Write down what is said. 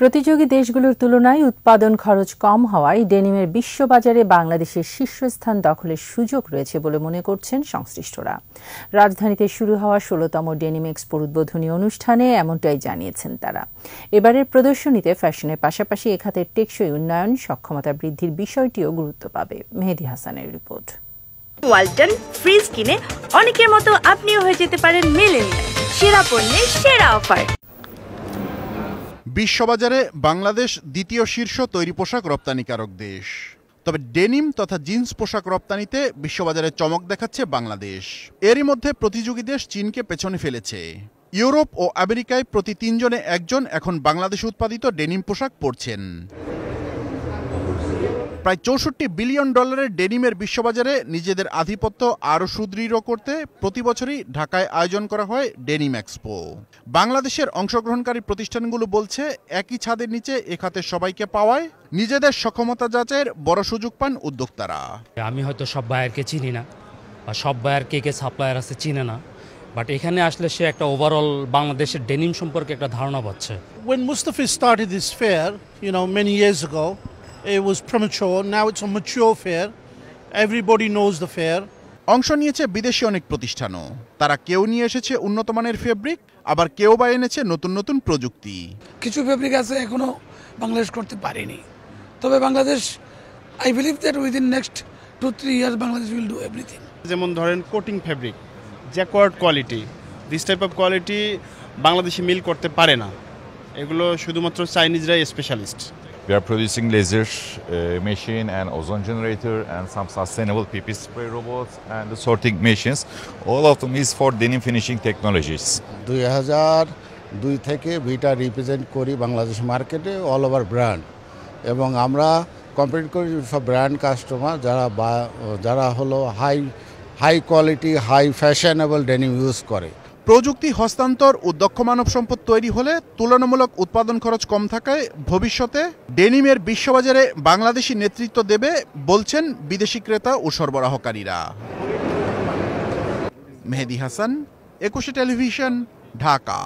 প্রতিযোগী দেশগুলোর তুলনায় উৎপাদন খরচ কম হওয়ায় ডেনিমের বিশ্ববাজারে বাংলাদেশের শীর্ষস্থান দখলের সুযোগ রয়েছে বলে মনে করছেন সংশ্লিষ্টরা। রাজধানীতে শুরু হওয়া ১৬তম ডেনিম এক্সপোর উদ্বোধনী অনুষ্ঠানে এমনটাই জানিয়েছেন তারা। এবারের প্রদর্শনীতে ফ্যাশনের পাশাপাশি এ খাতের টেকসই উন্নয়ন, সক্ষমতা বৃদ্ধির বিষয়টিও গুরুত্ব পাবে। মেহেদী হাসানের রিপোর্ট। ওয়ালটন ফ্রিজ কিনে অনেকের মতো আপনিও হয়ে যেতে পারেন মিলেনিয়াল। সেরা পণ্যের সেরা অফার। বিশ্ববাজারে বাংলাদেশ দ্বিতীয় শীর্ষ তৈরি পোশাক রপ্তানিকারক দেশ। তবে ডেনিম তথা জিন্স পোশাক রপ্তানিতে বিশ্ববাজারে চমক দেখাচ্ছে বাংলাদেশ। এরই মধ্যে প্রতিযোগী দেশ চীনকে পেছনে ফেলেছে। ইউরোপ ও আমেরিকায় প্রতি ৩ জনে একজন এখন বাংলাদেশ উৎপাদিত ডেনিম পোশাক পরছেন। প্রায় $৬৪ বিলিয়ন ডেনিমের বিশ্ববাজারে নিজেদের আধিপত্য আরও সুদৃঢ় করতে প্রতি বছরই ঢাকায় আয়োজন করা হয় ডেনিম এক্সপো। বাংলাদেশের অংশগ্রহণকারী প্রতিষ্ঠানগুলো বলছে, একই ছাদের নিচে এ খাতে সবাইকে পাওয়ায় নিজেদের সক্ষমতা যাচাইয়ের বড় সুযোগ পান উদ্যোক্তারা। আমি হয়তো সব বায়ারকে চিনি না, বা সব বায়ার কে সাপ্লায়ার আছে চিনে না, বাট এখানে আসলে সে একটা ওভারঅল বাংলাদেশের ডেনিম সম্পর্কে একটা ধারণা পাচ্ছে। When Mustafi started this fair, many years ago, it was premature. Now it's a mature fair. Everybody knows the fair. অংশ নিয়েছে বিদেশি অনেক প্রতিষ্ঠানও। তারা কেউ নিয়ে এসেছে উন্নত মানের ফেব্রিক, আবার কেউ বা এনেছে নতুন নতুন প্রযুক্তি। কিছু ফেব্রিক আছে এখনো বাংলাদেশ করতে পারেনি, তবে Bangladesh I believe that within next 2-3 years Bangladesh will do everything. যেমন ধরেন coating fabric, jacquard quality, this type of quality বাংলাদেশে মিল করতে পারে না। এগুলো শুধুমাত্র চাইনিজরাই specialist. We are producing laser machine and ozone generator and some sustainable PP spray robots and the sorting machines. All of them is for denim finishing technologies. 2002 থেকে ভিটা represent করি বাংলাদেশ মার্কেটে all over brand, এবং আমরা compete করি সব brand customer যারা হলো high quality high fashionable denim use করে। প্রযুক্তি হস্তান্তর ও দক্ষ মানব সম্পদ তৈরি হলে তুলনামূলক উৎপাদন খরচ কম থাকায় ভবিষ্যতে ডেনিমের বিশ্ববাজারে বাংলাদেশি নেতৃত্ব দেবে বলছেন বিদেশি ক্রেতা ও সরবরাহকারীরা। মেহেদী হাসান, 21 টেলিভিশন, ঢাকা।